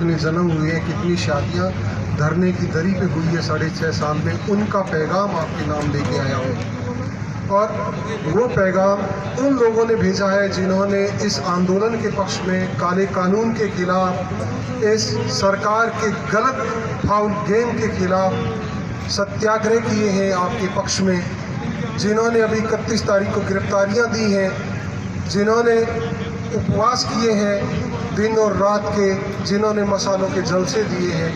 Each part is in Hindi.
कितने जन्म हुए हैं, कितनी शादियाँ धरने की दरी पे हुई है 6.5 साल में, उनका पैगाम आपके नाम लेके आया हूँ। और वो पैगाम उन लोगों ने भेजा है जिन्होंने इस आंदोलन के पक्ष में, काले कानून के खिलाफ, इस सरकार के गलत फाउल गेम के खिलाफ सत्याग्रह किए हैं आपके पक्ष में, जिन्होंने अभी 31 तारीख को गिरफ्तारियां दी हैं, जिन्होंने उपवास किए हैं दिन और रात के, जिन्होंने मसालों के जलसे दिए हैं,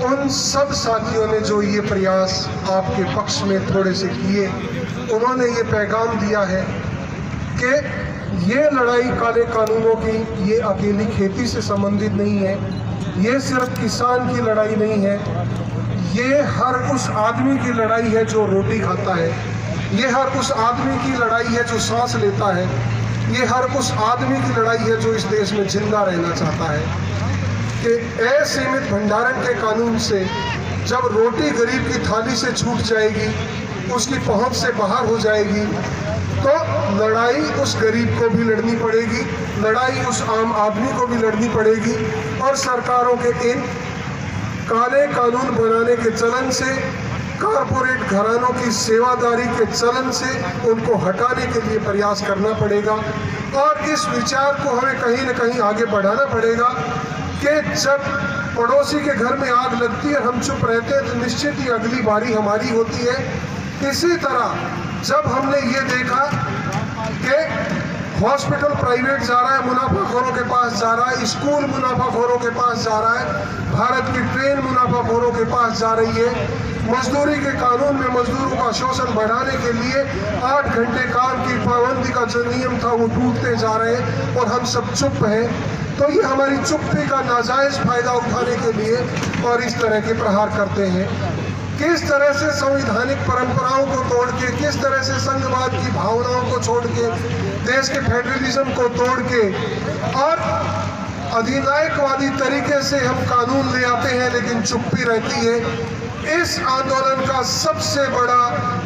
उन सब साथियों ने जो ये प्रयास आपके पक्ष में थोड़े से किए, उन्होंने ये पैगाम दिया है कि ये लड़ाई काले कानूनों की ये अकेली खेती से संबंधित नहीं है, ये सिर्फ किसान की लड़ाई नहीं है, ये हर उस आदमी की लड़ाई है जो रोटी खाता है, ये हर उस आदमी की लड़ाई है जो सांस लेता है, ये हर उस आदमी की लड़ाई है जो इस देश में जिंदा रहना चाहता है। कि असीमित भंडारण के कानून से जब रोटी गरीब की थाली से छूट जाएगी, उसकी पहुंच से बाहर हो जाएगी, तो लड़ाई उस गरीब को भी लड़नी पड़ेगी, लड़ाई उस आम आदमी को भी लड़नी पड़ेगी। और सरकारों के इन काले कानून बनाने के चलन से, कारपोरेट घरानों की सेवादारी के चलन से उनको हटाने के लिए प्रयास करना पड़ेगा। और इस विचार को हमें कहीं न कहीं आगे बढ़ाना पड़ेगा कि जब पड़ोसी के घर में आग लगती है, हम चुप रहते हैं, तो निश्चित ही अगली बारी हमारी होती है। इसी तरह जब हमने ये देखा कि हॉस्पिटल प्राइवेट जा रहा है, मुनाफाखोरों के पास जा रहा है, स्कूल मुनाफाखोरों के पास जा रहा है, भारत की ट्रेन मुनाफाखोरों के पास जा रही है, मजदूरी के कानून में मजदूरों का शोषण बढ़ाने के लिए 8 घंटे काम की पाबंदी का जो नियम था वो टूटते जा रहे हैं, और हम सब चुप हैं। तो ये हमारी चुप्पी का नाजायज फायदा उठाने के लिए और इस तरह के प्रहार करते हैं। किस तरह से संवैधानिक परंपराओं को तोड़ के, किस तरह से संघवाद की भावनाओं को छोड़ के, देश के फेडरलिज्म को तोड़ के और अधिनायकवादी तरीके से हम कानून ले आते हैं, लेकिन चुप्पी रहती है। इस आंदोलन का सबसे बड़ा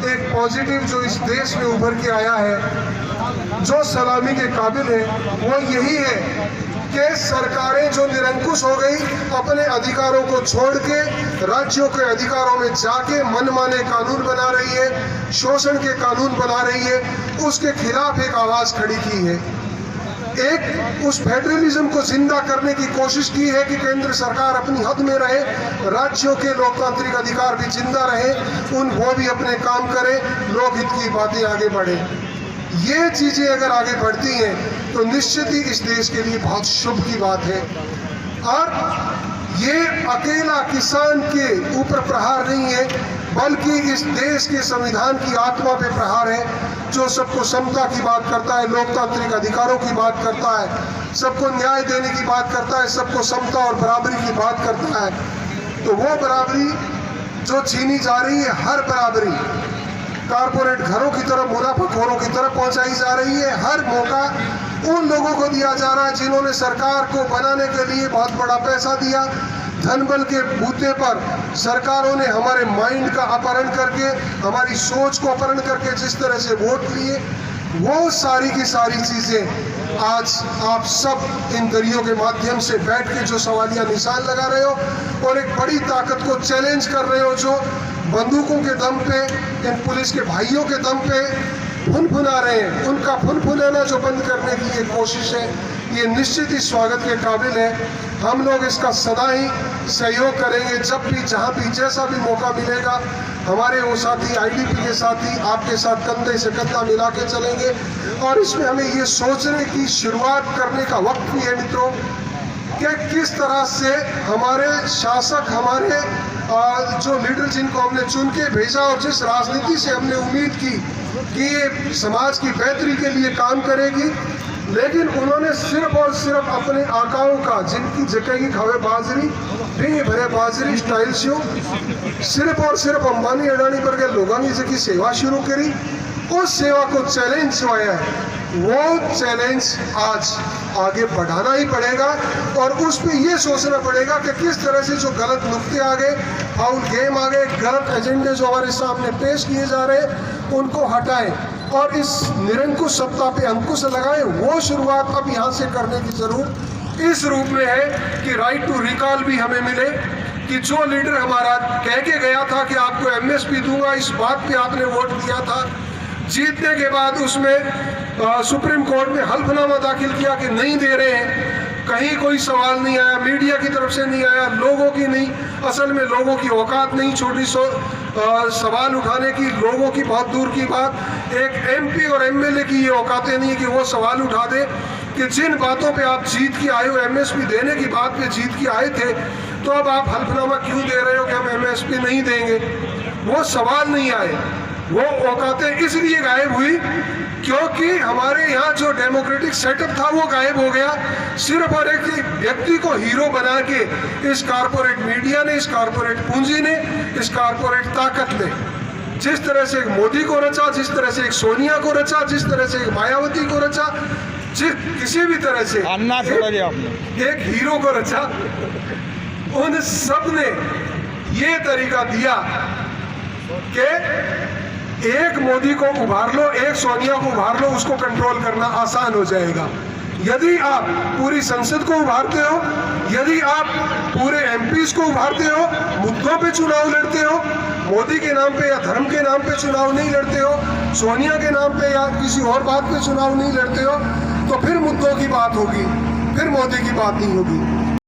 एक पॉजिटिव जो इस देश में उभर के आया है, जो सलामी के काबिल है, वो यही है कि सरकारें जो निरंकुश हो गई, अपने अधिकारों को छोड़ के राज्यों के अधिकारों में जाके मनमाने कानून बना रही है, शोषण के कानून बना रही है, उसके खिलाफ एक आवाज खड़ी की है। एक उस फेडरलिज्म को जिंदा करने की कोशिश की है कि केंद्र सरकार अपनी हद में रहे, राज्यों के लोकतांत्रिक अधिकार भी जिंदा रहे, वो भी अपने काम करें, लोकहित की बातें आगे बढ़े। ये चीजें अगर आगे बढ़ती हैं तो निश्चित ही इस देश के लिए बहुत शुभ की बात है। और ये अकेला किसान के ऊपर प्रहार नहीं है, बल्कि इस देश के संविधान की आत्मा पे प्रहार है, जो सबको समता की बात करता है, लोकतांत्रिक अधिकारों की बात करता है, सबको न्याय देने की बात करता है, सबको समता और बराबरी की बात करता है। तो वो बराबरी जो छीनी जा रही है, हर बराबरी कारपोरेट घरों की तरफ, मुनाफाखोरों की तरफ पहुंचाई जा रही है। हर मौका उन लोगों को दिया जा रहा है जिन्होंने सरकार को बनाने के लिए बहुत बड़ा पैसा दिया। धनबल के बूते पर सरकारों ने हमारे माइंड का अपहरण करके, हमारी सोच को अपहरण करके जिस तरह से वोट लिए, वो सारी की सारी चीजें आज आप सब इन दरियों के माध्यम से बैठ के जो सवालिया निशान लगा रहे हो और एक बड़ी ताकत को चैलेंज कर रहे हो, जो बंदूकों के दम पे, इन पुलिस के भाइयों के दम पे फुनफुना रहे हैं, उनका फुनफुनाना जो बंद करने की ये कोशिश है, ये निश्चित ही स्वागत के काबिल है। हम लोग इसका सदा ही सहयोग करेंगे, जब भी, जहाँ भी, जैसा भी मौका मिलेगा। हमारे वो साथी आईडीपी के साथी आपके साथ कंधे से कंधा मिला के चलेंगे। और इसमें हमें ये सोचने की शुरुआत करने का वक्त भी है मित्रों, कि किस तरह से हमारे शासक, हमारे जो लीडर जिनको हमने चुन के भेजा और जिस राजनीति से हमने उम्मीद की कि ये समाज की बेहतरी के लिए काम करेगी, लेकिन उन्होंने सिर्फ और सिर्फ अपने आकाओं का, जिनकी जगह की खावे बाजरी, ढेंगे भरे बाजरी स्टाइल से सिर्फ और सिर्फ अंबानी अडानी पर के लोगों की जगह सेवा शुरू करी। उस सेवा को चैलेंज जो आया है, वो चैलेंज आज आगे बढ़ाना ही पड़ेगा और उस पर यह सोचना पड़ेगा कि किस तरह से जो गलत नुक्ते आ गए, फाउल गेम आ गए, गलत एजेंडे जो हमारे सामने पेश किए जा रहे हैं, उनको हटाएं और इस निरंकुश सत्ता पे अंकुश लगाएं। वो शुरुआत अब यहाँ से करने की जरूरत इस रूप में है कि राइट टू रिकॉल भी हमें मिले, कि जो लीडर हमारा कह के गया था कि आपको एमएसपी दूंगा, इस बात पे आपने वोट दिया था, जीतने के बाद उसमें सुप्रीम कोर्ट में हल्फनामा दाखिल किया कि नहीं दे रहे हैं, कहीं कोई सवाल नहीं आया, मीडिया की तरफ से नहीं आया, लोगों की नहीं, असल में लोगों की औकात नहीं, छोटी सवाल उठाने की, लोगों की बहुत दूर की बात, एक एमपी और एमएलए की ये औकातें नहीं कि वो सवाल उठा दे कि जिन बातों पे आप जीत के आए हो, एमएसपी देने की बात पे जीत के आए थे, तो अब आप हल्फनामा क्यों दे रहे हो कि हम एमएसपी नहीं देंगे। वो सवाल नहीं आए, वो औकातें इसलिए गायब हुई क्योंकि हमारे यहाँ जो डेमोक्रेटिक सेटअप था वो गायब हो गया, सिर्फ और एक व्यक्ति को हीरो बना के इस कारपोरेट मीडिया ने, इस कारपोरेट पूंजी ने, इस कारपोरेट ताकत ने जिस तरह से एक मोदी को रचा, जिस तरह से एक सोनिया को रचा, जिस तरह से एक मायावती को रचा, किसी भी तरह से एक हीरो को रचा, उन सब ने ये तरीका दिया कि एक मोदी को उभार लो, एक सोनिया को उभार लो, उसको कंट्रोल करना आसान हो जाएगा। यदि आप पूरी संसद को उभारते हो, यदि आप पूरे एमपीज को उभारते हो, मुद्दों पे चुनाव लड़ते हो, मोदी के नाम पे या धर्म के नाम पे चुनाव नहीं लड़ते हो, सोनिया के नाम पे या किसी और बात पे चुनाव नहीं लड़ते हो, तो फिर मुद्दों की बात होगी, फिर मोदी की बात नहीं होगी।